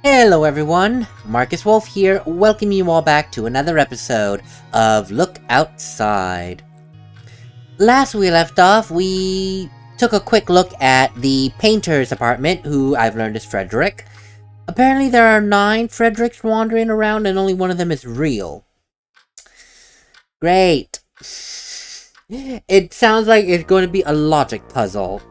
Hello everyone, MarcusWolfe here, welcoming you all back to another episode of Look Outside. Last we left off, we took a quick look at the painter's apartment, who I've learned is Frederick. Apparently there are 9 Fredericks wandering around and only one of them is real. Great. It sounds like it's going to be a logic puzzle.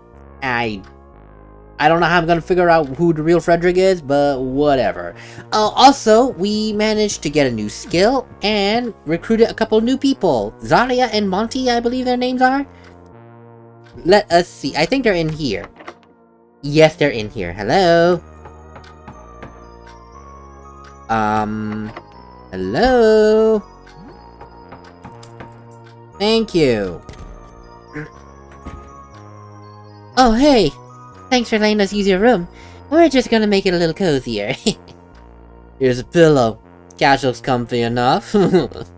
I don't know how I'm gonna figure out who the real Frederick is, but whatever. Also, we managed to get a new skill and recruited a couple new people. Zarya and Monty, I believe their names are? Let us see. I think they're in here. Yes, they're in here. Hello? Hello? Thank you. Oh, hey! Thanks for letting us use your room. We're just gonna make it a little cozier. Here's a pillow. Couch looks comfy enough. Did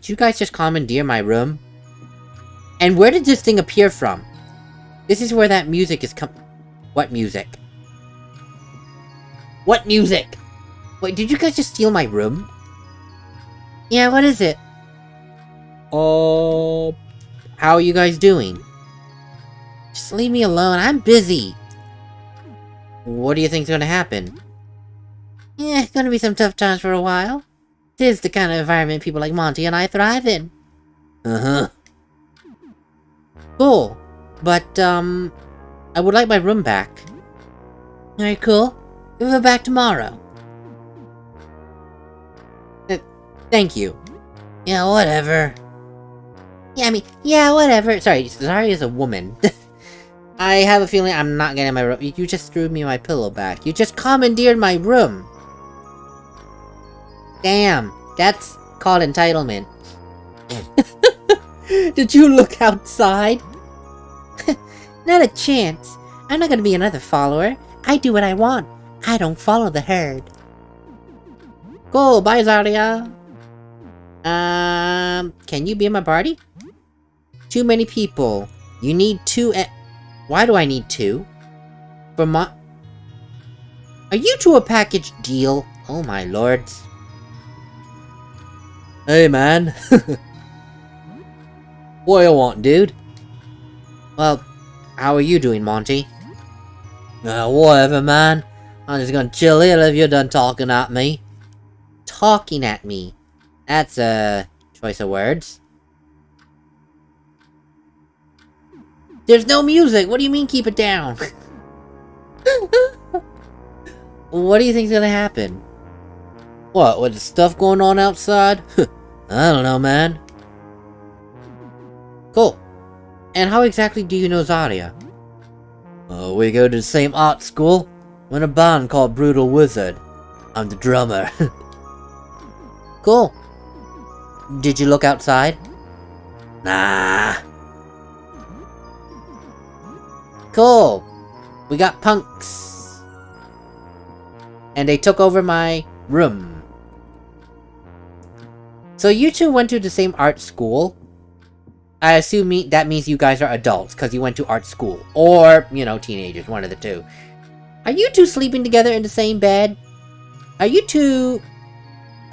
you guys just commandeer my room? And where did this thing appear from? This is where that music is What music? What music? Wait, did you guys just steal my room? Yeah, what is it? How are you guys doing? Just leave me alone, I'm busy! What do you think's gonna happen? Yeah, gonna be some tough times for a while. This is the kind of environment people like Monty and I thrive in. Uh-huh. Cool. But, I would like my room back. Alright, cool. We'll go back tomorrow. Thank you. Yeah, whatever. Yeah, whatever. Sorry, Zarya is a woman. I have a feeling I'm not getting my room. You just threw me my pillow back. You just commandeered my room. Damn, that's called entitlement. Did you look outside? Not a chance. I'm not gonna be another follower. I do what I want. I don't follow the herd. Cool, bye Zarya. Can you be in my party? Too many people. You need 2 Why do I need 2? Are you 2 a package deal? Oh my lords. Hey man. What you want, dude? Well, how are you doing, Monty? Whatever, man. I'm just gonna chill here if you're done talking at me. Talking at me? That's a choice of words. There's no music! What do you mean keep it down? What do you think's gonna happen? What, with the stuff going on outside? I don't know, man. Cool. And how exactly do you know Zarya? We go to the same art school. We're in a band called Brutal Wizard. I'm the drummer. Cool. Did you look outside? Nah. Cool. We got punks. And they took over my room. So you 2 went to the same art school. I assume that means you guys are adults, because you went to art school. Or, you know, teenagers, one of the 2. Are you 2 sleeping together in the same bed? Are you 2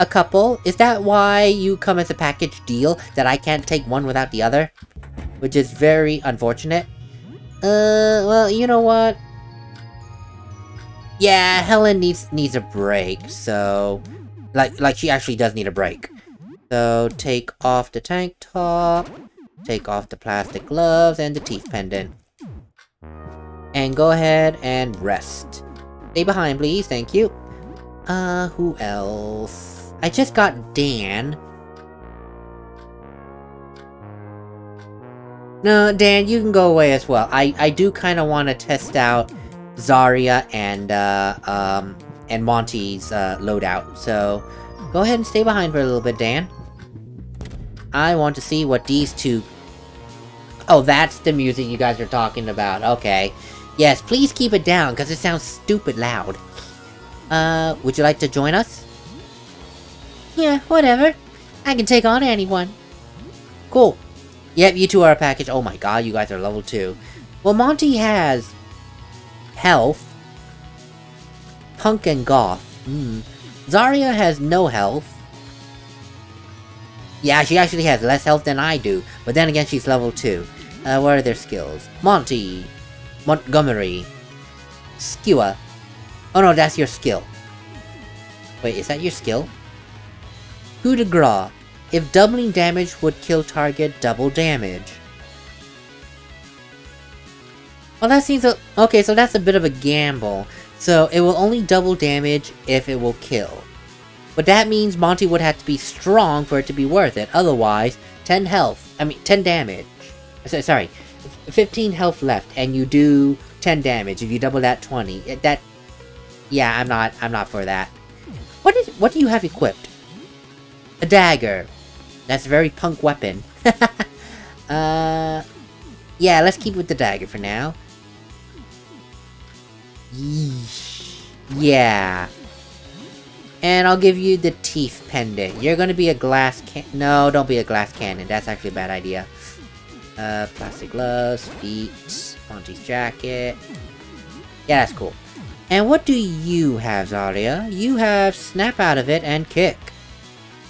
a couple? Is that why you come as a package deal, that I can't take one without the other? Which is very unfortunate. Well, you know what? Yeah, Helen needs a break, so... Like she actually does need a break. So, take off the tank top, take off the plastic gloves, and the teeth pendant. And go ahead and rest. Stay behind, please, thank you. Who else? I just got Dan. No, Dan, you can go away as well. I do kind of want to test out Zarya and Monty's loadout. So, go ahead and stay behind for a little bit, Dan. I want to see what these 2... Oh, that's the music you guys are talking about. Okay. Yes, please keep it down, because it sounds stupid loud. Would you like to join us? Yeah, whatever. I can take on anyone. Cool. Yep, you 2 are a package. Oh my god, you guys are level 2. Well, Monty has health. Punk and Goth. Zarya has no health. Yeah, she actually has less health than I do, but then again, she's level 2. What are their skills? Montgomery. Skewer. Oh no, that's your skill. Wait, is that your skill? Coup de grace. If doubling damage would kill target, double damage. Well, that seems okay, so that's a bit of a gamble. So, it will only double damage if it will kill. But that means Monty would have to be strong for it to be worth it. Otherwise, 10 damage. Sorry, 15 health left, and you do 10 damage. If you double that, 20. Yeah, I'm not for that. What do you have equipped? A dagger. That's a very punk weapon. Yeah, let's keep with the dagger for now. Yeesh. Yeah. And I'll give you the teeth pendant. You're gonna be a glass no, don't be a glass cannon. That's actually a bad idea. Plastic gloves, feet, Monty's jacket. Yeah, that's cool. And what do you have, Zarya? You have snap out of it and kick.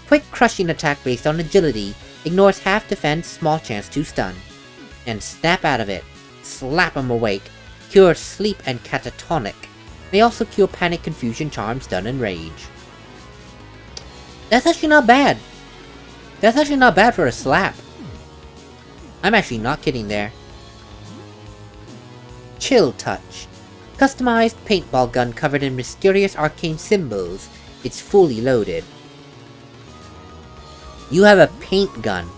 Quick crushing attack based on agility. Ignores half defense, small chance to stun. And snap out of it. Slap him awake. Cure sleep and catatonic. May also cure panic, confusion, charm, stun, and rage. That's actually not bad. That's actually not bad for a slap. I'm actually not kidding there. Chill Touch. Customized paintball gun covered in mysterious arcane symbols. It's fully loaded. You have a paint gun.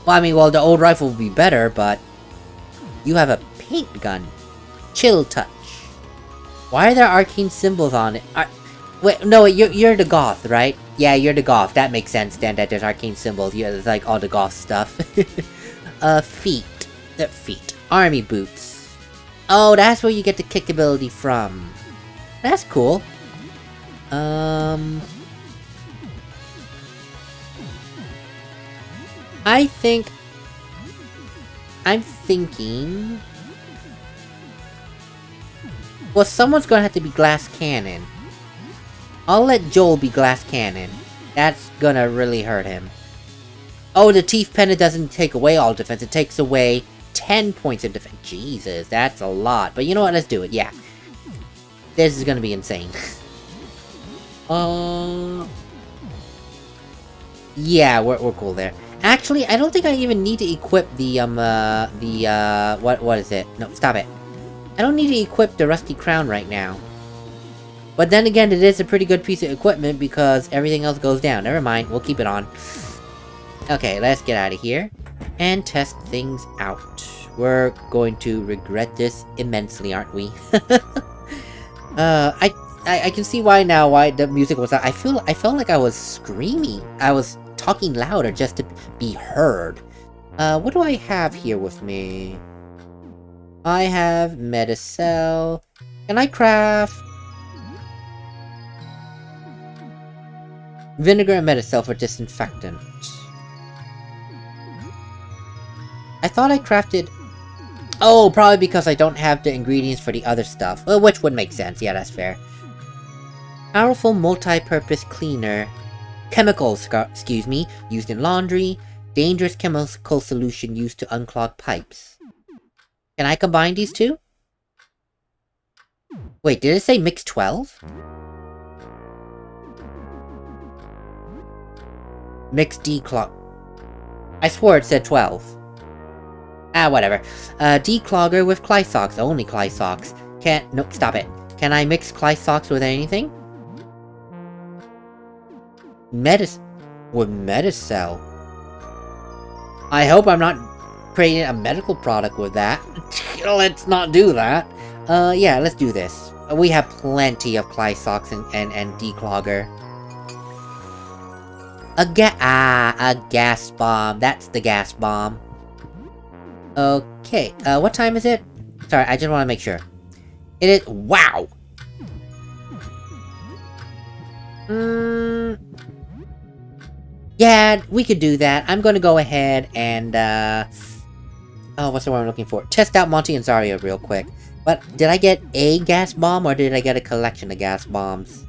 Well, the old rifle would be better, but... You have a paint gun. Chill Touch. Why are there arcane symbols on it? Wait, no, you're the goth, right? Yeah, you're the goth. That makes sense then, that there's arcane symbols. Yeah, it's like all the goth stuff. Feet. Feet. Army boots. Oh, that's where you get the kick ability from. That's cool. I'm thinking... Well, someone's gonna have to be Glass Cannon. I'll let Joel be Glass Cannon. That's gonna really hurt him. Oh, the Teeth Pendant doesn't take away all defense. It takes away 10 points of defense. Jesus, that's a lot. But you know what? Let's do it. Yeah. This is gonna be insane. Yeah, we're cool there. Actually, I don't think I even need to equip the, what is it? No, stop it. I don't need to equip the Rusty Crown right now. But then again, it is a pretty good piece of equipment because everything else goes down. Never mind, we'll keep it on. Okay, let's get out of here and test things out. We're going to regret this immensely, aren't we? I can see why now, why the music was out. I felt like I was screaming. I was talking louder just to be heard. What do I have here with me? I have Metacell. Can I craft vinegar and Metacell for disinfectant? I thought I crafted... Oh, probably because I don't have the ingredients for the other stuff. Which would make sense. Yeah, that's fair. Powerful multi-purpose cleaner. Chemicals, excuse me, used in laundry. Dangerous chemical solution used to unclog pipes. Can I combine these two? Wait, did it say mix 12? Mix declog... I swore it said 12. Ah, whatever. Declogger with Clysocks, only Clysocks. Nope, stop it. Can I mix Clysocks with anything? With Metacell. I hope I'm not creating a medical product with that. Let's not do that. Yeah, let's do this. We have plenty of Clysocks and declogger. A gas bomb. That's the gas bomb. Okay, what time is it? Sorry, I just want to make sure. It is... Wow! Yeah, we could do that. I'm gonna go ahead and, oh, what's the word I'm looking for? Test out Monty and Zarya real quick. But did I get a gas bomb or did I get a collection of gas bombs?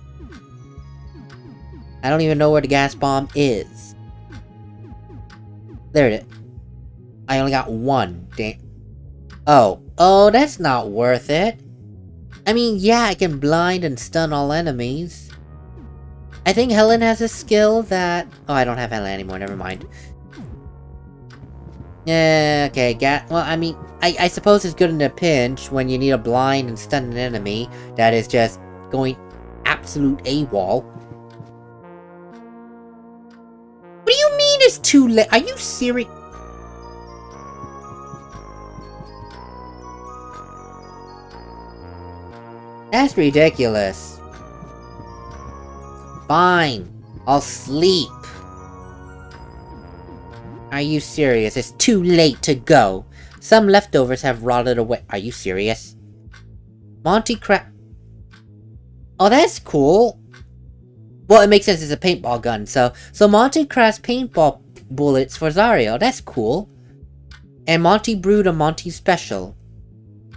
I don't even know where the gas bomb is. There it is. I only got one. Damn. Oh. Oh, that's not worth it. I mean, yeah, I can blind and stun all enemies. I think Helen has a skill that... Oh, I don't have Helen anymore, never mind. Yeah, okay, well, I mean, I suppose it's good in a pinch when you need a blind and stun an enemy that is just going absolute AWOL. What do you mean it's too late? Are you serious? That's ridiculous. Fine, I'll sleep. Are you serious? It's too late to go. Some leftovers have rotted away. Are you serious? Monty Crap. Oh, that's cool. Well, it makes sense, it's a paintball gun, so Monty crafts paintball bullets for Zario. That's cool. And Monty brewed a Monty special.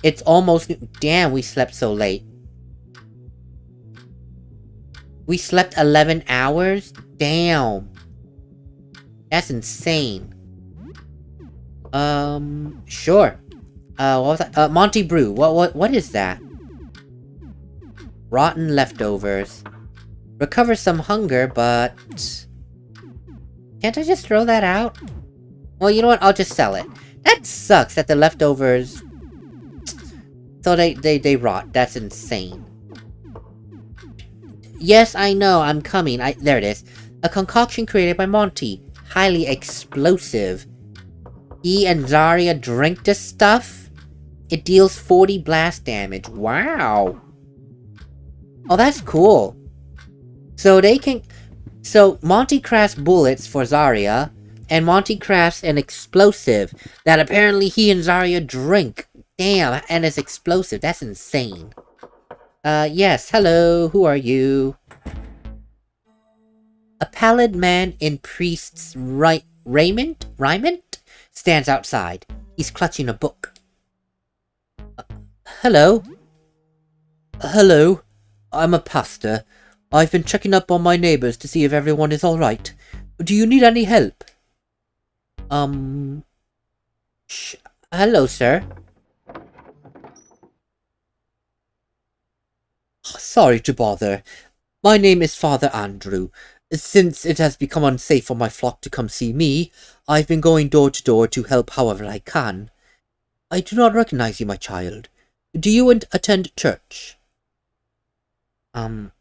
It's almost... Damn, we slept so late. We slept 11 hours? Damn. That's insane. Sure. What was that? Monty Brew. What is that? Rotten leftovers. Recover some hunger, but... Can't I just throw that out? Well, you know what? I'll just sell it. That sucks that the leftovers... So they rot. That's insane. Yes, I know. I'm coming. There it is. A concoction created by Monty. Highly explosive. He and Zarya drink this stuff? It deals 40 blast damage. Wow. Oh, that's cool. So they can... So, Monty crafts bullets for Zarya, and Monty crafts an explosive that apparently he and Zarya drink. Damn, and it's explosive. That's insane. Yes, hello, who are you? A pallid man in priest's raiment stands outside. He's clutching a book. Hello? Hello, I'm a pastor. I've been checking up on my neighbors to see if everyone is alright. Do you need any help? Hello, sir. Sorry to bother. My name is Father Andrew. Since it has become unsafe for my flock to come see me, I've been going door to door to help however I can. I do not recognize you, my child. Do you attend church? I'm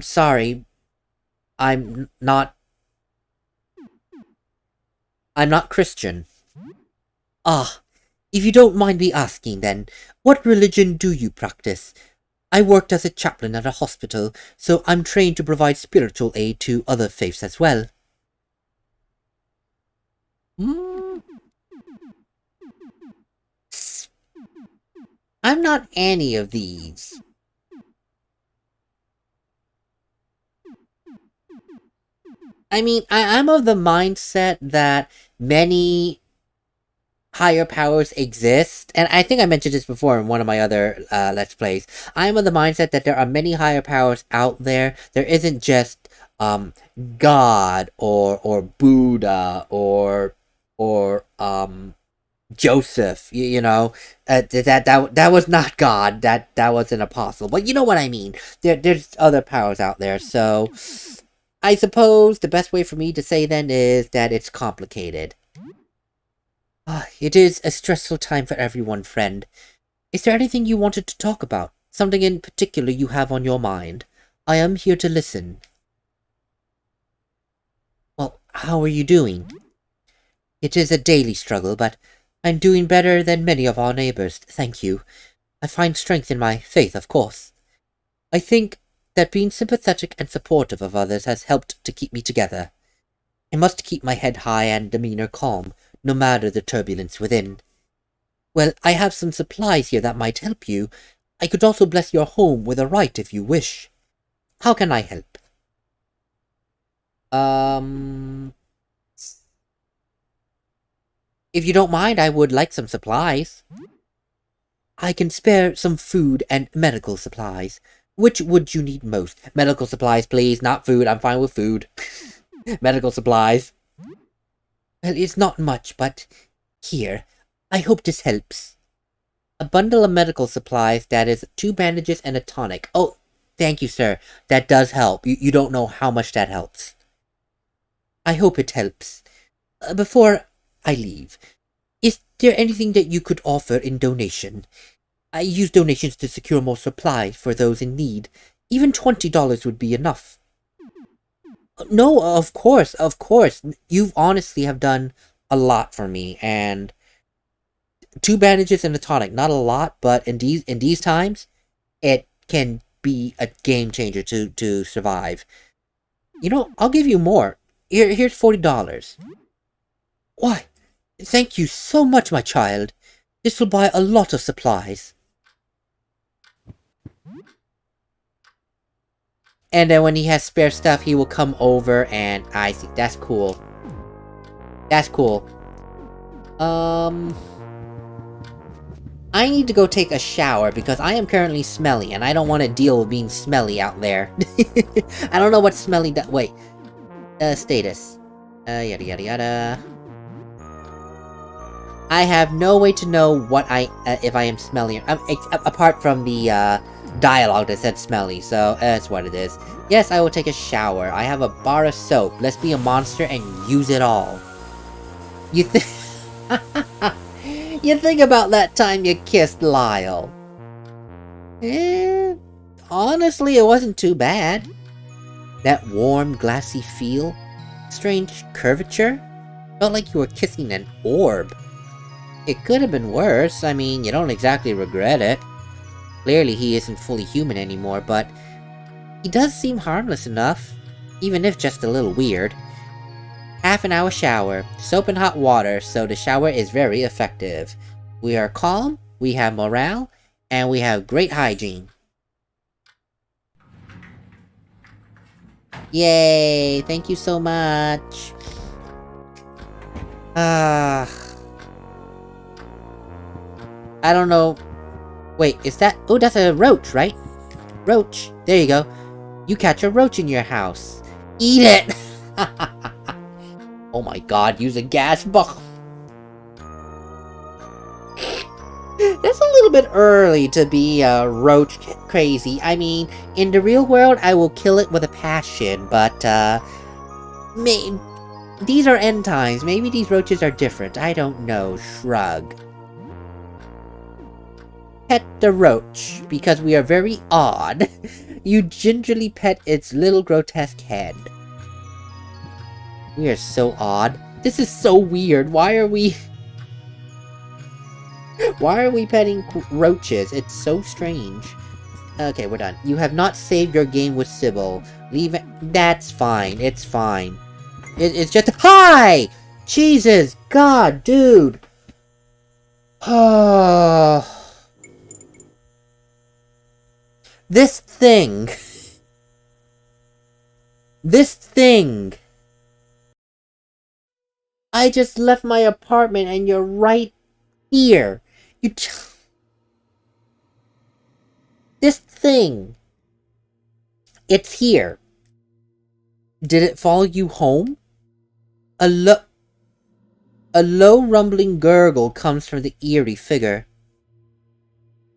sorry. I'm not Christian. Ah, if you don't mind me asking then, what religion do you practice? I worked as a chaplain at a hospital, so I'm trained to provide spiritual aid to other faiths as well. I'm not any of these. I mean, I'm of the mindset that many higher powers exist, and I think I mentioned this before in one of my other Let's Plays. I'm of the mindset that there are many higher powers out there. There isn't just God or Buddha or Joseph. You know, that was not God. That was an apostle. But you know what I mean. There's other powers out there. So I suppose the best way for me to say then is that it's complicated. It is a stressful time for everyone, friend. Is there anything you wanted to talk about? Something in particular you have on your mind? I am here to listen. Well, how are you doing? It is a daily struggle, but I'm doing better than many of our neighbors, thank you. I find strength in my faith, of course. I think that being sympathetic and supportive of others has helped to keep me together. I must keep my head high and demeanor calm, no matter the turbulence within. Well, I have some supplies here that might help you. I could also bless your home with a rite if you wish. How can I help? If you don't mind, I would like some supplies. I can spare some food and medical supplies. Which would you need most? Medical supplies, please, not food. I'm fine with food. Medical supplies. Well, it's not much, but here. I hope this helps. A bundle of medical supplies, that is 2 bandages and a tonic. Oh, thank you, sir. That does help. You don't know how much that helps. I hope it helps. Before I leave, is there anything that you could offer in donation? I use donations to secure more supplies for those in need. Even $20 would be enough. No, of course, of course. You honestly have done a lot for me, and 2 bandages and a tonic, not a lot, but in these times, it can be a game changer to survive. You know, I'll give you more. Here's $40. Why, thank you so much, my child. This will buy a lot of supplies. And then when he has spare stuff, he will come over and... I see, that's cool. That's cool. I need to go take a shower because I am currently smelly and I don't want to deal with being smelly out there. I don't know what smelly does. Wait. Status. Yada yada yada. I have no way to know what if I am smelly. Apart from the, dialogue that said smelly, so that's what it is. Yes, I will take a shower. I have a bar of soap. Let's be a monster and use it all. You think... You think about that time you kissed Lyle. Honestly, it wasn't too bad. That warm, glassy feel. Strange curvature. Felt like you were kissing an orb. It could have been worse. I mean, you don't exactly regret it. Clearly he isn't fully human anymore, but he does seem harmless enough, even if just a little weird. Half an hour shower, soap and hot water, so the shower is very effective. We are calm, we have morale, and we have great hygiene. Yay! Thank you so much! I don't know... Wait, is that... Oh, that's a roach, right? Roach. There you go. You catch a roach in your house. Eat it! Oh my god, use a gas bomb. That's a little bit early to be roach crazy. I mean, in the real world, I will kill it with a passion, but these are end times. Maybe these roaches are different. I don't know. Shrug. Pet the roach, because we are very odd. You gingerly pet its little grotesque head. We are so odd. This is so weird. Why are we petting roaches? It's so strange. Okay, we're done. You have not saved your game with Sybil. Leave it. That's fine. It's fine. It's just... Hi! Jesus! God, dude! Oh... This thing... This thing... I just left my apartment and you're right here. This thing... It's here. Did it follow you home? A low rumbling gurgle comes from the eerie figure.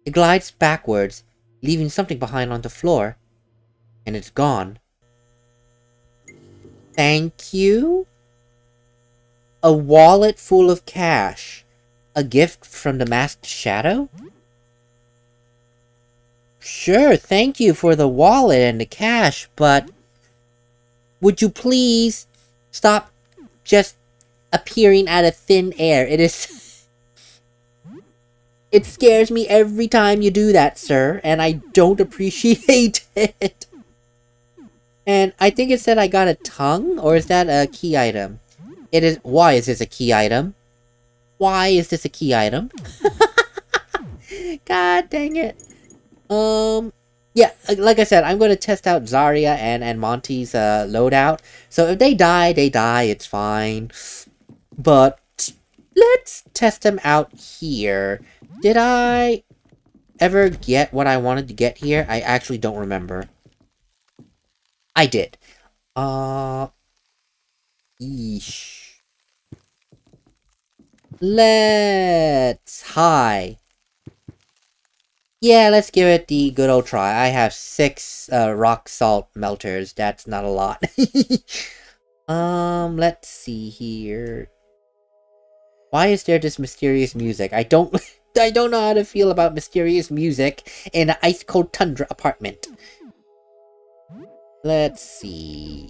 It glides backwards, leaving something behind on the floor. And it's gone. Thank you? A wallet full of cash. A gift from the masked shadow? Sure, thank you for the wallet and the cash, but... Would you please stop just appearing out of thin air? It is... It scares me every time you do that, sir, and I don't appreciate it. And I think it said I got a tongue, or is that a key item? It is... Why is this a key item? Why is this a key item? God dang it. Yeah, like I said, I'm going to test out Zarya and Monty's loadout. So if they die, it's fine. But let's test them out here. Did I... ever get what I wanted to get here? I actually don't remember. I did. Yeesh. Let's... Hi. Yeah, let's give it the good old try. I have 6 rock salt melters. That's not a lot. Let's see here. Why is there this mysterious music? I don't know how to feel about mysterious music in an ice cold tundra apartment. Let's see.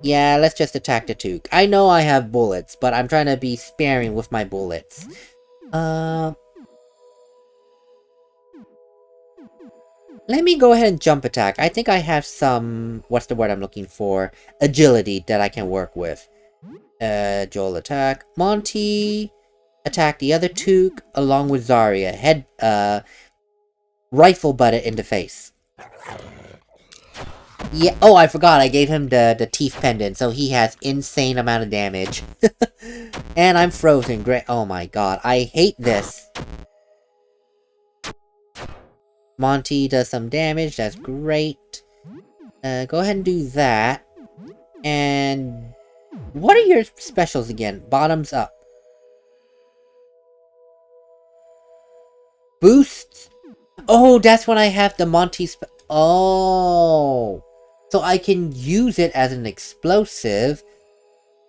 Yeah, let's just attack the Took. I know I have bullets, but I'm trying to be sparing with my bullets. Let me go ahead and jump attack. I think I have some... What's the word I'm looking for? Agility that I can work with. Joel attack. Monty... Attack the other Took along with Zarya. Head... Rifle butt it in the face. Yeah, oh, I forgot. I gave him the teeth pendant, so he has insane amount of damage. And I'm frozen. Great. Oh my god. I hate this. Monty does some damage. That's great. Go ahead and do that. And... What are your specials again? Bottoms up. Boosts? Oh, that's when I have the Monty oh. So I can use it as an explosive.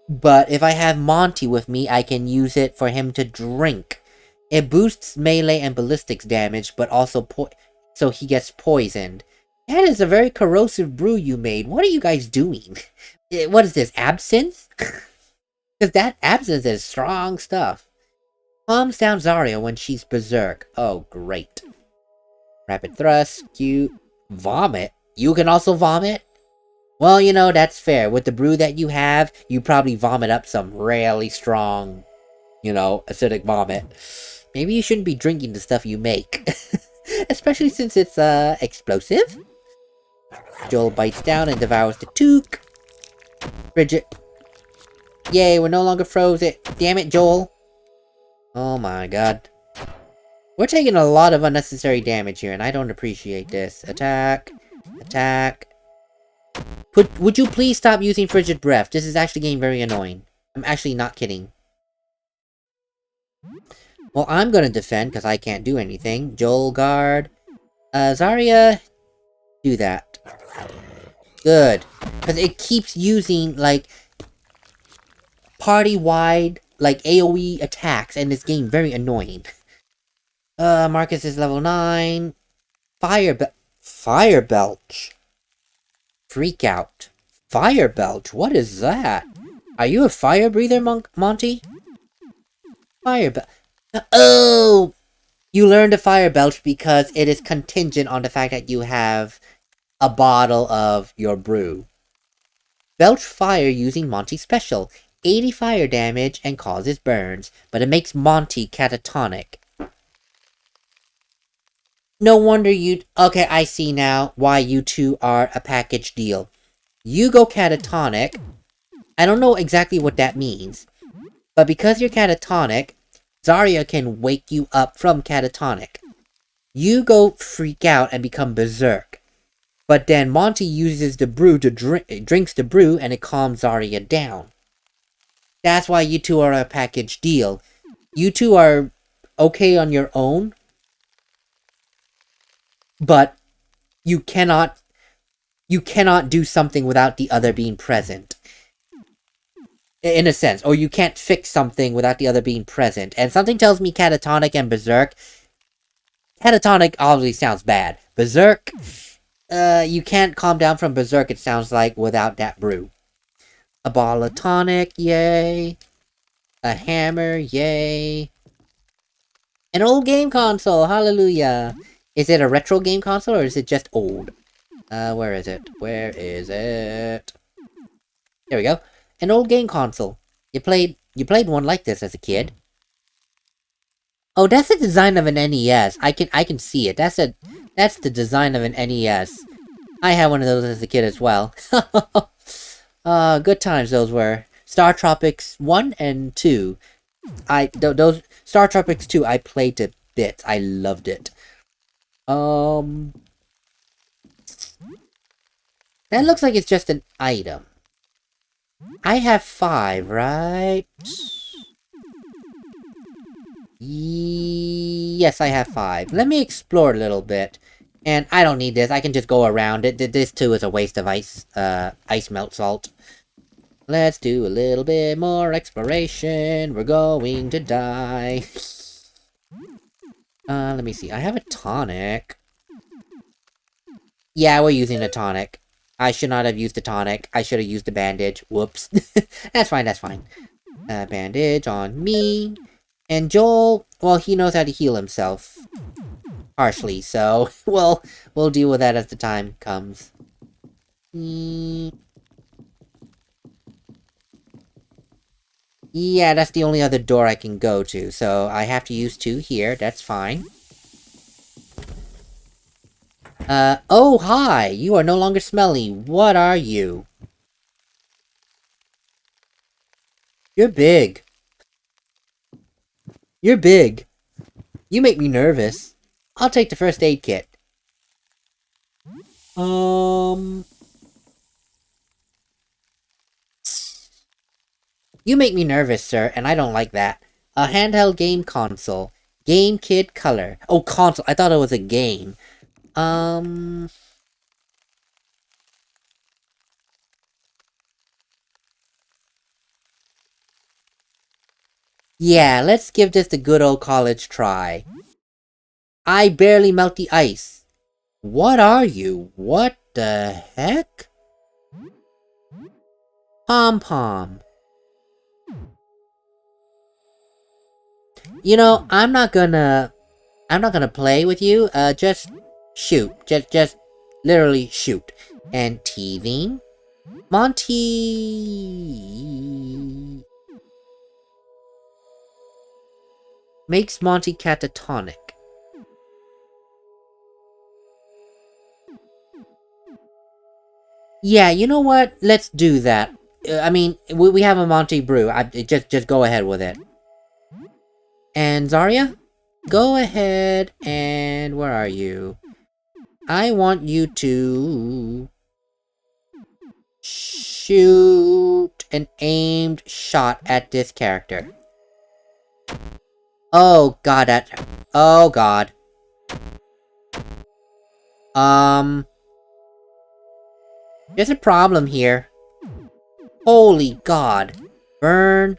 But if I have Monty with me, I can use it for him to drink. It boosts melee and ballistics damage, but also so he gets poisoned. That is a very corrosive brew you made. What are you guys doing? What is this, absinthe? Because that absinthe is strong stuff. Calms down Zarya when she's berserk. Oh, great. Rapid thrust, cute. Vomit? You can also vomit? Well, you know, that's fair. With the brew that you have, you probably vomit up some really strong, you know, acidic vomit. Maybe you shouldn't be drinking the stuff you make. Especially since it's, explosive. Joel bites down and devours the Took. Bridget. Yay, we're no longer frozen. Damn it, Joel. Oh my god. We're taking a lot of unnecessary damage here, and I don't appreciate this. Attack. Attack. Would you please stop using frigid breath? This is actually getting very annoying. I'm actually not kidding. Well, I'm gonna defend, because I can't do anything. Joel guard. Zarya, do that. Good. Because it keeps using, like, party-wide, like, AoE attacks, and it's getting very annoying. Marcus is level 9. Fire Belch. Freak out. Fire Belch? What is that? Are you a fire breather, Monty? Fire Belch. Oh! You learned a Fire Belch because it is contingent on the fact that you have a bottle of your brew. Belch fire using Monty's special. 80 fire damage and causes burns, but it makes Monty catatonic. No wonder you... Okay, I see now why you two are a package deal. You go catatonic. I don't know exactly what that means. But because you're catatonic, Zarya can wake you up from catatonic. You go freak out and become berserk. But then Monty uses the brew to drinks the brew and it calms Zarya down. That's why you two are a package deal. You two are okay on your own. But you cannot do something without the other being present. In a sense. Or you can't fix something without the other being present. And something tells me catatonic and berserk. Catatonic obviously sounds bad. Berserk, you can't calm down from berserk, it sounds like, without that brew. A bottle of tonic, yay. A hammer, yay. An old game console, hallelujah. Is it a retro game console, or is it just old? Where is it? Where is it? There we go. An old game console. You played one like this as a kid. Oh, that's the design of an NES. I can see it. That's the design of an NES. I had one of those as a kid as well. Good times those were. Star Tropics 1 and 2. Those Star Tropics 2 I played to bits. I loved it. That looks like it's just an item. I have 5, right? Yes, I have 5. Let me explore a little bit. And I don't need this. I can just go around it. This too is a waste of ice melt salt. Let's do a little bit more exploration. We're going to die. Let me see. I have a tonic. Yeah, we're using a tonic. I should not have used the tonic. I should have used the bandage. Whoops. That's fine, that's fine. Bandage on me. And Joel, well, he knows how to heal himself. Harshly, so we'll deal with that as the time comes. Yeah, that's the only other door I can go to, so I have to use 2 here. That's fine. Oh, hi! You are no longer smelly. What are you? You're big. You're big. You make me nervous. I'll take the first aid kit. You make me nervous, sir, and I don't like that. A handheld game console. Game Kid Color. Oh, console. I thought it was a game. Yeah, let's give this the good old college try. I barely melt the ice. What are you? What the heck? Pom-pom. You know, I'm not gonna play with you. Just shoot. Just literally shoot. And teething? Monty makes Monty catatonic. Yeah, you know what? Let's do that. I mean, we have a Monty brew. Just go ahead with it. And Zarya? Go ahead and... where are you? I want you to... shoot an aimed shot at this character. Oh god, that... oh god. There's a problem here. Holy god. Burn.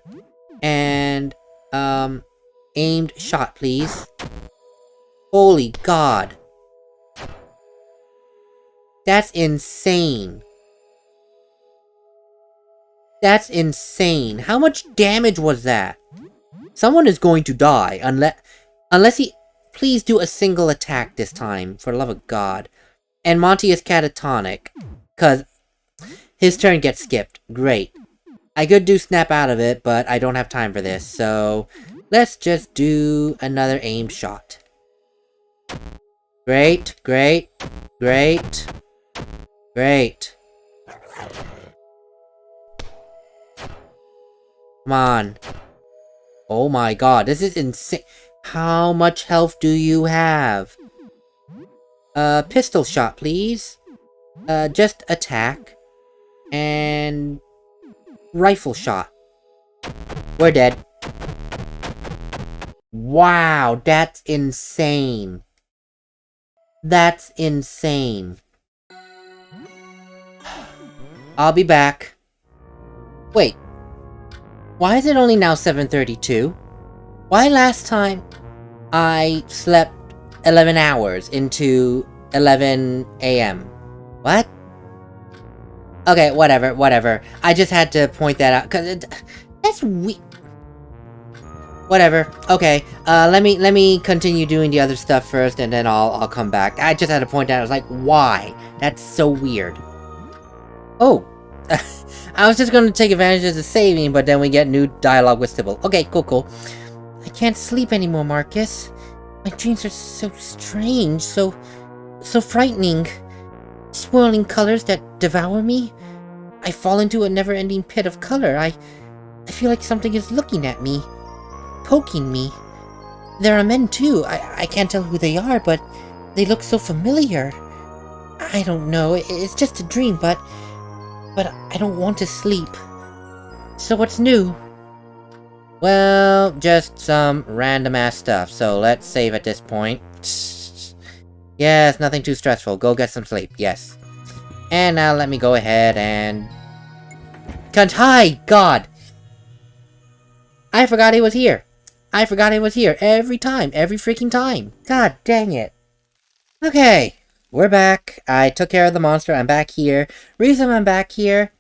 And... aimed shot, please. Holy god. That's insane. That's insane. How much damage was that? Someone is going to die unless he... please do a single attack this time, for the love of God. And Monty is catatonic, cause his turn gets skipped. Great. I could do snap out of it, but I don't have time for this, so let's just do another aim shot. Great, great, great, great. Come on. Oh my god, this is insane. How much health do you have? Pistol shot, please. Just attack. And... rifle shot. We're dead. Wow, that's insane. That's insane. I'll be back. Wait. Why is it only now 7:32? Why last time I slept 11 hours into 11 AM? What? Okay, whatever. I just had to point that out, cause that's weird. Whatever. Okay. Let me continue doing the other stuff first, and then I'll come back. I just had to point out. I was like, why? That's so weird. Oh. I was just gonna take advantage of the saving, but then we get new dialogue with Sybil. Okay, cool. I can't sleep anymore, Marcus. My dreams are so strange, so frightening. Swirling colors that devour me. I fall into a never-ending pit of color. I feel like something is looking at me. Poking me. There are men too. I can't tell who they are, but they look so familiar. I don't know. It's just a dream, but I don't want to sleep. So what's new? Well, just some random-ass stuff, so let's save at this point. Yes, nothing too stressful. Go get some sleep, yes. And now let me go ahead and... Hi! God! I forgot he was here! I forgot he was here every time, every freaking time! God dang it! Okay, we're back. I took care of the monster, I'm back here. Reason I'm back here,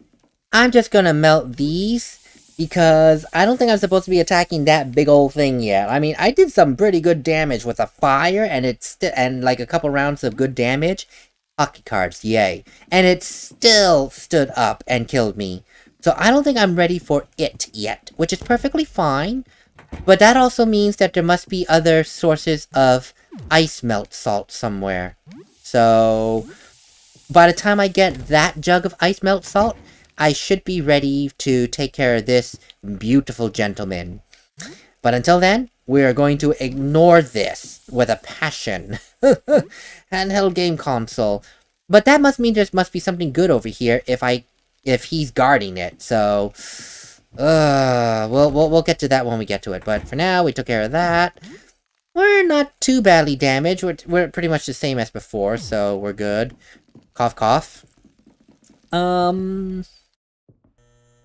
I'm just gonna melt these, because I don't think I'm supposed to be attacking that big old thing yet. I mean, I did some pretty good damage with a fire, and like a couple rounds of good damage. Hockey cards, yay. And it still stood up and killed me. So I don't think I'm ready for it yet, which is perfectly fine. But that also means that there must be other sources of ice melt salt somewhere. So by the time I get that jug of ice melt salt, I should be ready to take care of this beautiful gentleman. But until then, we are going to ignore this with a passion. Handheld game console. But that must mean there must be something good over here if he's guarding it. So, we'll get to that when we get to it. But for now, we took care of that. We're not too badly damaged. We're pretty much the same as before, so we're good. Cough, cough.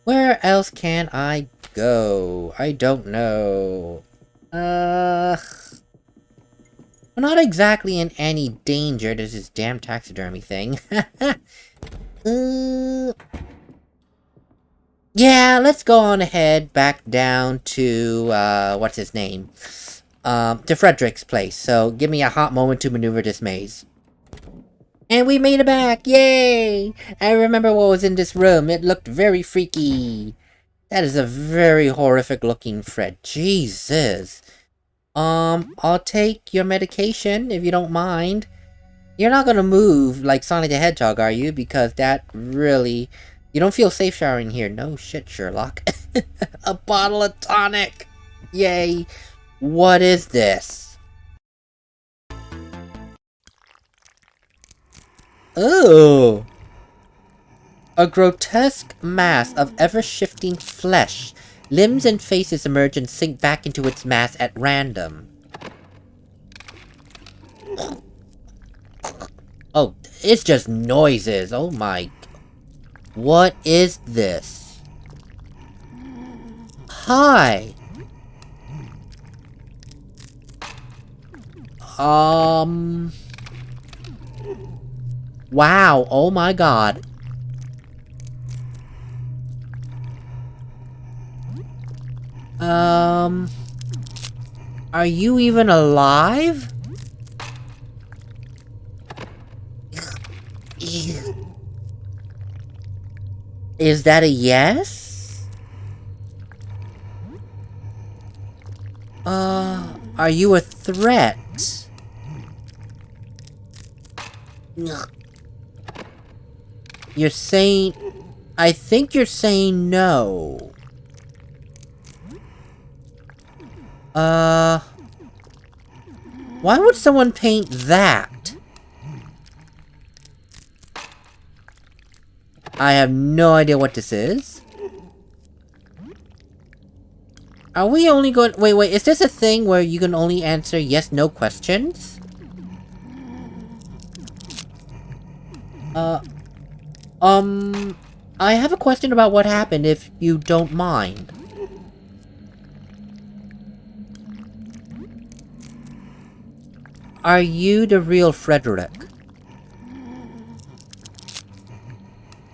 Where else can I go? I don't know. We're not exactly in any danger. There's this damn taxidermy thing. Yeah, let's go on ahead back down to, what's his name? To Frederick's place. So, give me a hot moment to maneuver this maze. And we made it back! Yay! I remember what was in this room. It looked very freaky. That is a very horrific looking Fred. Jesus. I'll take your medication, if you don't mind. You're not gonna move like Sonic the Hedgehog, are you? Because that really... You don't feel safe showering here. No shit, Sherlock. A bottle of tonic! Yay! What is this? Ooh! A grotesque mass of ever-shifting flesh. Limbs and faces emerge and sink back into its mass at random. Oh, it's just noises. Oh my... What is this? Hi! Wow, oh my god. Are you even alive? Is that a yes? Are you a threat? You're saying... I think you're saying no. Why would someone paint that? I have no idea what this is. Are we only going... Wait, is this a thing where you can only answer yes/no questions? I have a question about what happened, if you don't mind. Are you the real Frederick?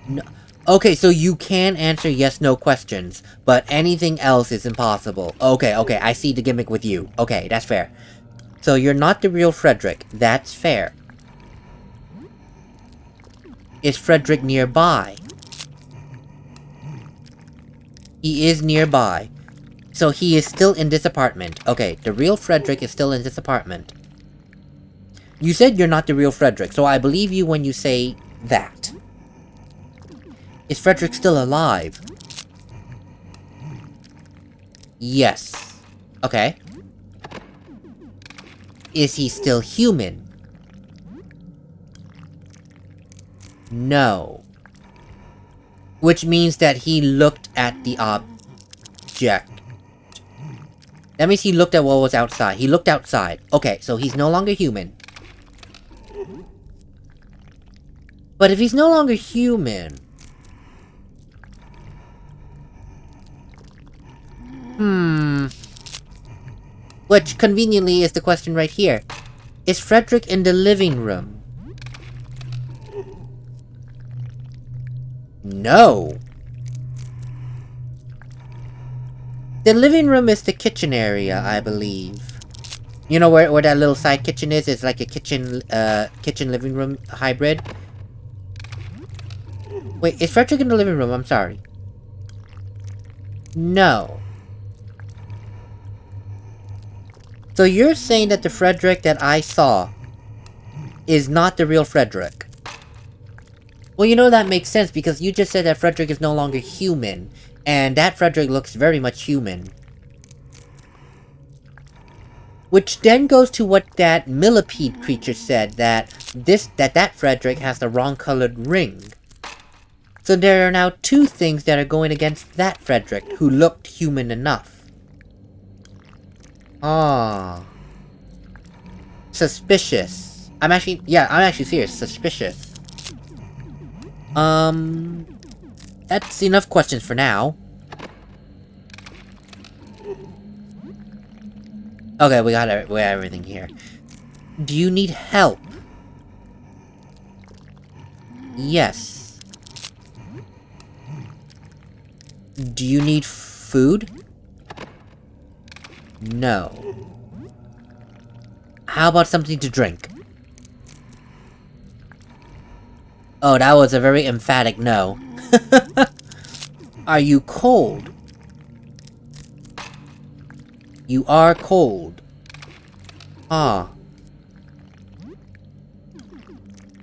No. Okay, so you can answer yes/no questions, but anything else is impossible. Okay, I see the gimmick with you. Okay, that's fair. So you're not the real Frederick. That's fair. Is Frederick nearby? He is nearby. So he is still in this apartment. Okay, the real Frederick is still in this apartment. You said you're not the real Frederick, so I believe you when you say that. Is Frederick still alive? Yes. Okay. Is he still human? No. Which means that he looked at the object. That means he looked at what was outside. He looked outside. Okay, so he's no longer human. But if he's no longer human... Which, conveniently, is the question right here. Is Frederick in the living room? No. The living room is the kitchen area, I believe. You know where that little side kitchen is? It's like a kitchen living room hybrid. Wait, is Frederick in the living room? I'm sorry. No. So you're saying that the Frederick that I saw is not the real Frederick? Well, you know that makes sense because you just said that Frederick is no longer human. And that Frederick looks very much human. Which then goes to what that millipede creature said, that that Frederick has the wrong colored ring. So there are now two things that are going against that Frederick, who looked human enough. Ah. Suspicious. I'm actually serious. Suspicious. That's enough questions for now. Okay, we got everything here. Do you need help? Yes. Do you need food? No. How about something to drink? Oh, that was a very emphatic no. Are you cold? You are cold. Ah.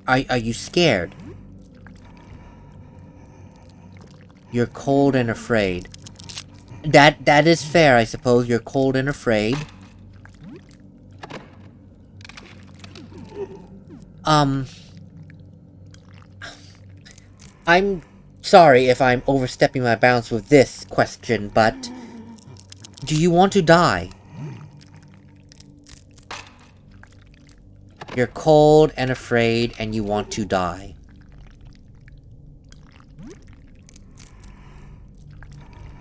Are you scared? You're cold and afraid. That is fair, I suppose. You're cold and afraid. I'm sorry if I'm overstepping my bounds with this question, but... do you want to die? You're cold and afraid, and you want to die.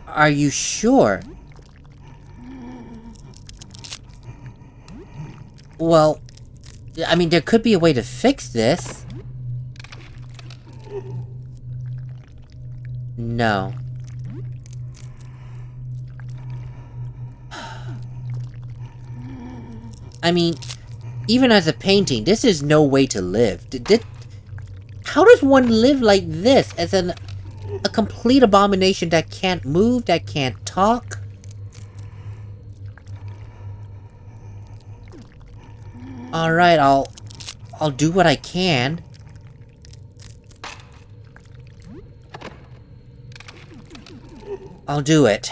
Are you sure? Well, I mean, there could be a way to fix this. No. I mean, even as a painting, this is no way to live. How does one live like this? As a complete abomination that can't move, that can't talk? Alright, I'll do what I can. I'll do it.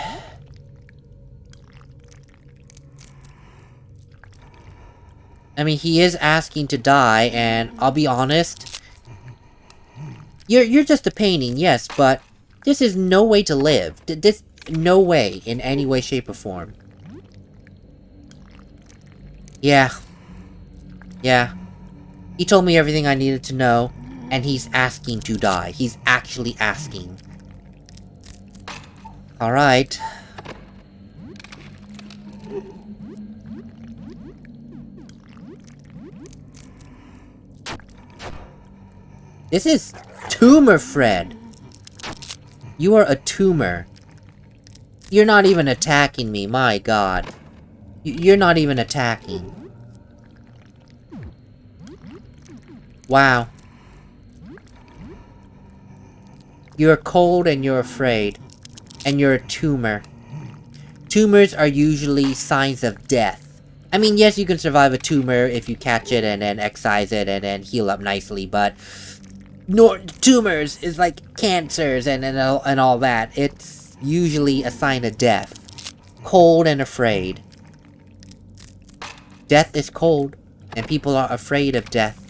I mean, he is asking to die, and I'll be honest. You're just a painting, yes, but this is no way to live. This, no way, in any way, shape, or form. Yeah. Yeah. He told me everything I needed to know, and he's asking to die. He's actually asking. Alright. This is Tumor Fred. You are a tumor. You're not even attacking me, my god. You're not even attacking. Wow. You're cold and you're afraid. And you're a tumor. Tumors are usually signs of death. I mean, yes, you can survive a tumor if you catch it and then excise it and then heal up nicely, but... tumors is like cancers and all that. It's usually a sign of death. Cold and afraid. Death is cold, and people are afraid of death.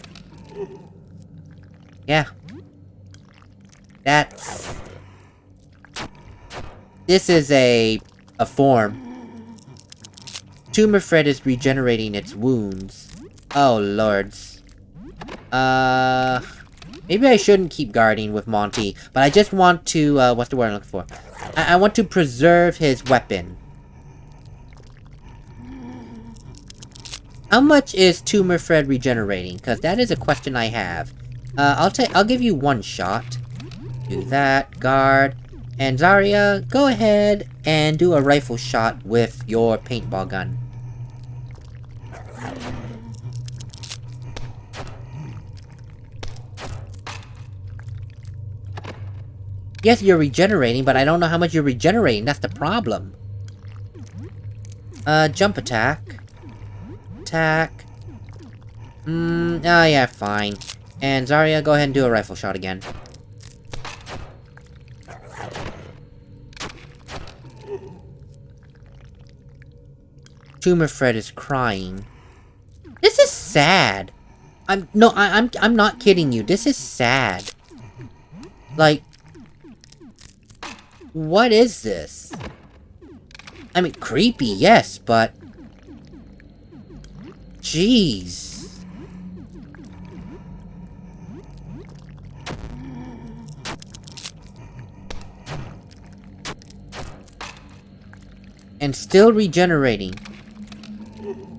Yeah. This is a form. Tumor Fred is regenerating its wounds. Oh, lords. Maybe I shouldn't keep guarding with Monty, but I just want to, what's the word I'm looking for? I want to preserve his weapon. How much is Tumor Fred regenerating? Because that is a question I have. I'll give you one shot. Do that, guard. And Zarya, go ahead and do a rifle shot with your paintball gun. Yes, you're regenerating, but I don't know how much you're regenerating. That's the problem. Jump attack. Attack. Oh yeah, fine. And Zarya, go ahead and do a rifle shot again. Tumor Fred is crying. This is sad. I'm not kidding you. This is sad. Like, what is this? I mean, creepy, yes, but... Jeez. And still regenerating.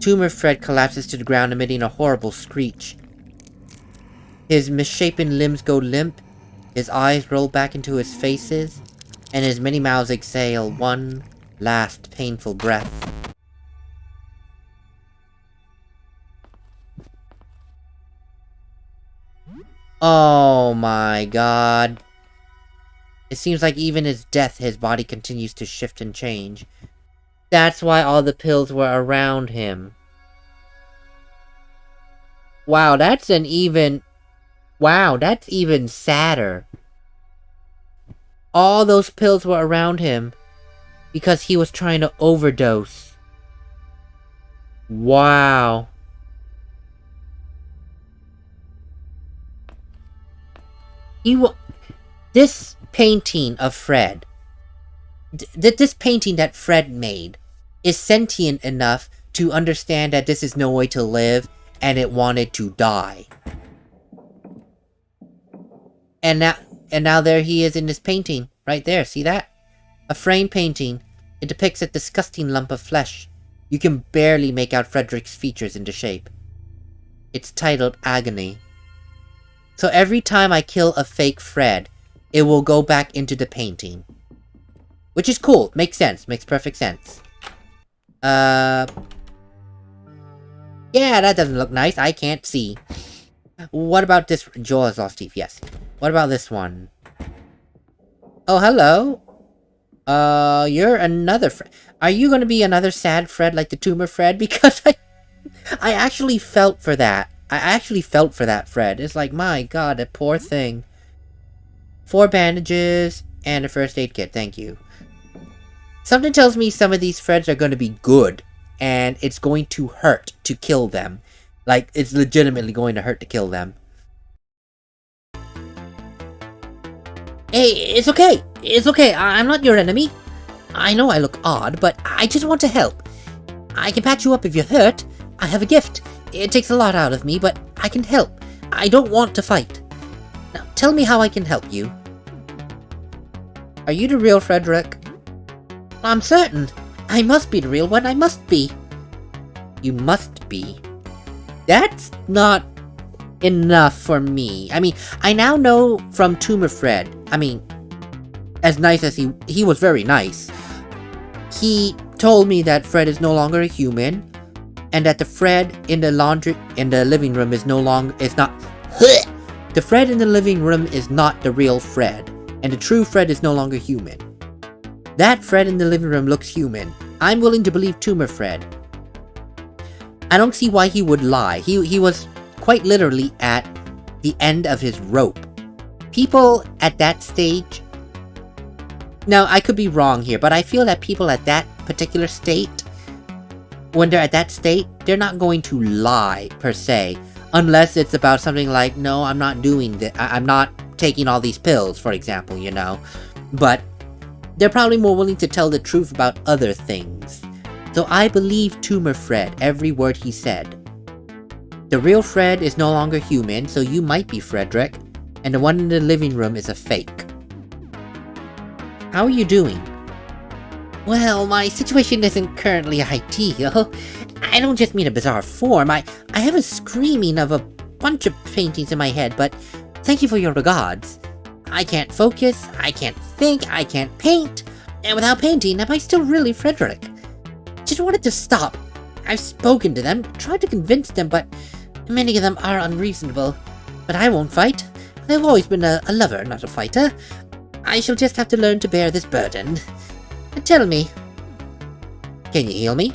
Tumor Fred collapses to the ground, emitting a horrible screech. His misshapen limbs go limp, his eyes roll back into his faces, and his many mouths exhale one last painful breath. Oh my god. It seems like even his death, his body continues to shift and change. That's why all the pills were around him. Wow, that's even sadder. All those pills were around him because he was trying to overdose. Wow. This painting of Fred, this painting that Fred made, is sentient enough to understand that this is no way to live, and it wanted to die. And now there he is in this painting, right there, see that? A frame painting. It depicts a disgusting lump of flesh. You can barely make out Frederick's features into shape. It's titled Agony. So every time I kill a fake Fred, it will go back into the painting. Which is cool, makes sense, makes perfect sense. Yeah, that doesn't look nice, I can't see. What about this? Joel has lost teeth, yes. What about this one? Oh, hello. You're another Fred. Are you gonna be another sad Fred like the Tumor Fred? Because I actually felt for that. I actually felt for that Fred. It's like, my god, that poor thing. 4 bandages and a first aid kit, thank you. Something tells me some of these Freds are going to be good, and it's going to hurt to kill them. Like, it's legitimately going to hurt to kill them. Hey, it's okay. It's okay. I'm not your enemy. I know I look odd, but I just want to help. I can patch you up if you're hurt. I have a gift. It takes a lot out of me, but I can help. I don't want to fight. Now, tell me how I can help you. Are you the real Frederick? I'm certain. I must be the real one. I must be. You must be. That's not enough for me. I mean, I now know from Tumor Fred. I mean, as nice as he was very nice. He told me that Fred is no longer a human, and that the Fred in the living room is not. The Fred in the living room is not the real Fred, and the true Fred is no longer human. That Fred in the living room looks human. I'm willing to believe Tumor Fred. I don't see why he would lie. He was quite literally at the end of his rope. People at that stage... Now, I could be wrong here, but I feel that people at that particular state when they're at that state, they're not going to lie, per se. Unless it's about something like, no, I'm not doing this, I'm not taking all these pills, for example, you know? But they're probably more willing to tell the truth about other things. So I believe Tumor Fred, every word he said. The real Fred is no longer human, so you might be Frederick, and the one in the living room is a fake. How are you doing? Well, my situation isn't currently ideal. I don't just mean a bizarre form, I have a screaming of a bunch of paintings in my head, but thank you for your regards. I can't focus, I can't think, I can't paint, and without painting, am I still really Frederick? Just wanted to stop. I've spoken to them, tried to convince them, but many of them are unreasonable. But I won't fight. I've always been a lover, not a fighter. I shall just have to learn to bear this burden. Tell me, can you heal me?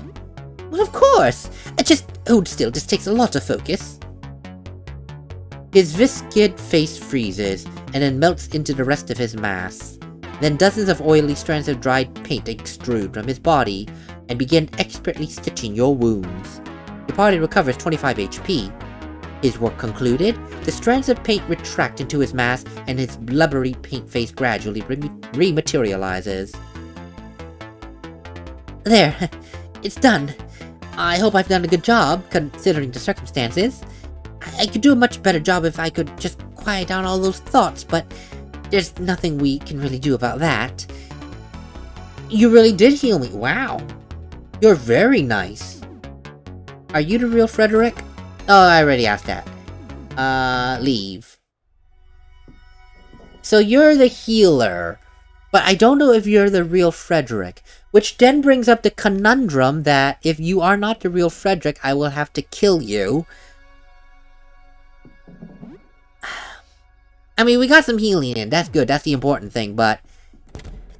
Well, of course! Just hold still, this takes a lot of focus. His viscid face freezes, and then melts into the rest of his mass. Then dozens of oily strands of dried paint extrude from his body, and begin expertly stitching your wounds. Your party recovers 25 HP. His work concluded, the strands of paint retract into his mass, and his blubbery paint face gradually rematerializes. There, it's done. I hope I've done a good job, considering the circumstances. I could do a much better job if I could just quiet down all those thoughts, but there's nothing we can really do about that. You really did heal me, wow. You're very nice. Are you the real Frederick? Oh, I already asked that. Leave. So you're the healer, but I don't know if you're the real Frederick, which then brings up the conundrum that if you are not the real Frederick, I will have to kill you. I mean, we got some healing in, that's good, that's the important thing, but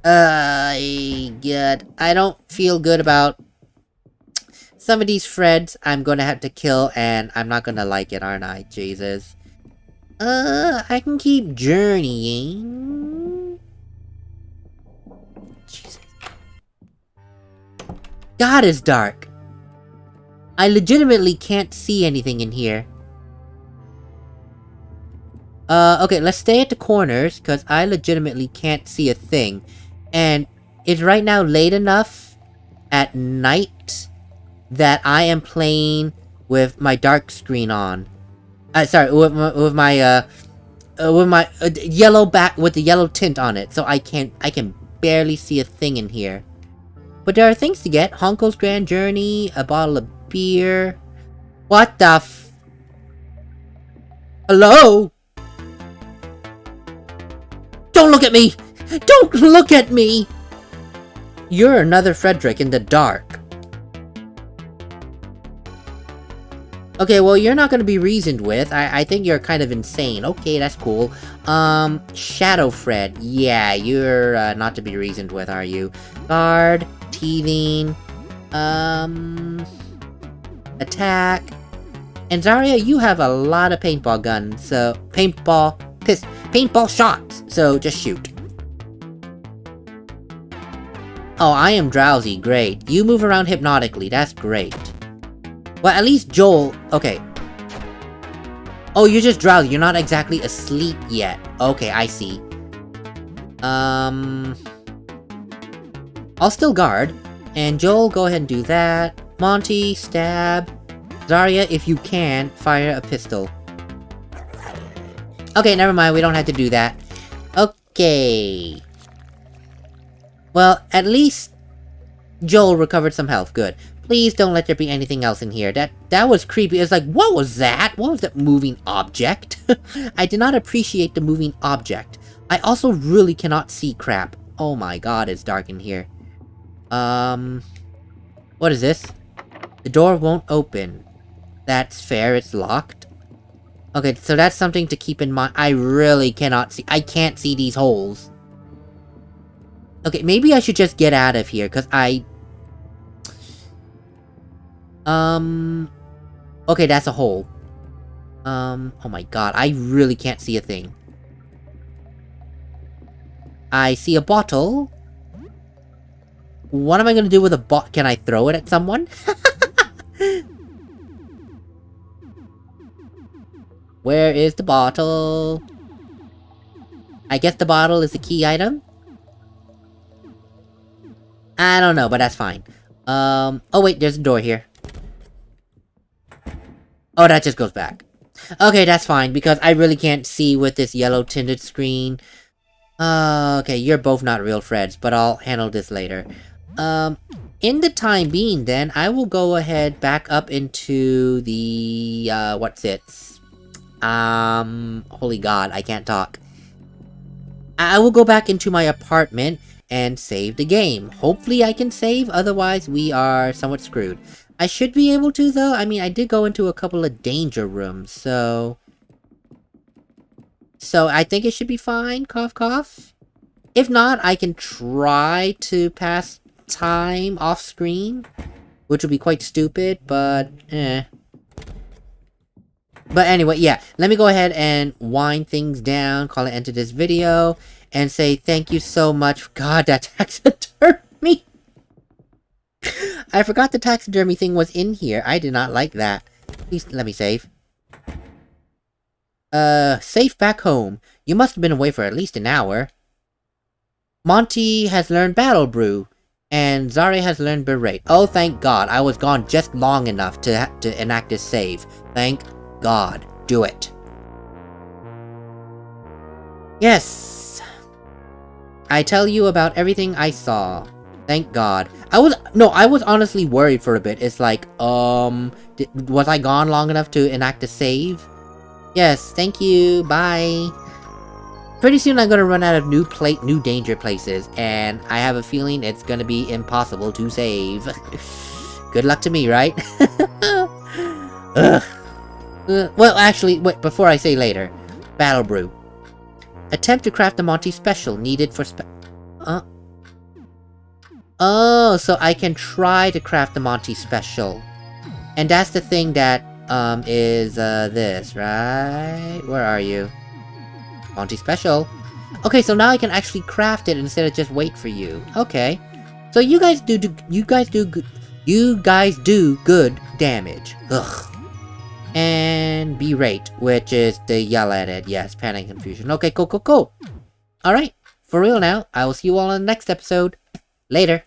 I don't feel good about some of these Freds I'm gonna have to kill, and I'm not gonna like it, aren't I? Jesus. I can keep journeying. Jesus. God is dark. I legitimately can't see anything in here. Okay, let's stay at the corners, because I legitimately can't see a thing. And it's right now late enough at night that I am playing with my dark screen on. Sorry, with my yellow with the yellow tint on it, so I can barely see a thing in here. But there are things to get. Honko's Grand Journey, a bottle of beer. What the Hello? Don't look at me! Don't look at me! You're another Frederick in the dark. Okay, well, you're not gonna be reasoned with. I think you're kind of insane. Okay, that's cool. Shadow Fred. Yeah, you're not to be reasoned with, are you? Guard, teething, attack. And Zarya, you have a lot of paintball guns, so paintball shots, so just shoot. Oh, I am drowsy, great. You move around hypnotically, that's great. Well, at least Joel, okay. Oh, you're just drowsy, you're not exactly asleep yet. Okay, I see. I'll still guard. And Joel, go ahead and do that. Monty, stab. Zarya, if you can, fire a pistol. Okay, never mind, we don't have to do that. Okay. Well, at least Joel recovered some health, good. Please don't let there be anything else in here. That was creepy. It's like, what was that? What was that moving object? I did not appreciate the moving object. I also really cannot see crap. Oh my god, it's dark in here. What is this? The door won't open. That's fair, it's locked. Okay, so that's something to keep in mind. I really cannot see. I can't see these holes. Okay, maybe I should just get out of here, because okay, that's a hole. Oh my god, I really can't see a thing. I see a bottle. What am I gonna do with a bottle? Can I throw it at someone? Where is the bottle? I guess the bottle is the key item? I don't know, but that's fine. Oh wait, there's a door here. Oh, that just goes back. Okay, that's fine, because I really can't see with this yellow tinted screen. Okay, you're both not real Freds, but I'll handle this later. In the time being then, I will go ahead back up into the, holy god, I can't talk. I will go back into my apartment and save the game. Hopefully I can save, otherwise we are somewhat screwed. I should be able to, though. I mean, I did go into a couple of danger rooms, so I think it should be fine, cough cough. If not, I can try to pass time off screen, which would be quite stupid, but But anyway, yeah, let me go ahead and wind things down, call it end to this video, and say thank you so much. God, that taxidermy! I forgot the taxidermy thing was in here. I did not like that. Please, let me save. Safe back home. You must have been away for at least an hour. Monty has learned Battle Brew, and Zarya has learned Berate. Oh, thank God, I was gone just long enough to enact this save. Thank God. Do it. Yes. I tell you about everything I saw. Thank God. I was honestly worried for a bit. It's like, was I gone long enough to enact a save? Yes, thank you. Bye. Pretty soon I'm gonna run out of new danger places, and I have a feeling it's gonna be impossible to save. Good luck to me, right? Ugh. Well, actually, wait, before I say later. Battle Brew. Attempt to craft the Monty special needed for Oh, so I can try to craft the Monty special. And that's the thing that, is, this, right? Where are you? Monty special. Okay, so now I can actually craft it instead of just wait for you. Okay. So you guys do good damage. Ugh. And berate, which is to yell at it. Yes, panic and confusion. Okay, cool. Alright, for real now. I will see you all in the next episode. Later.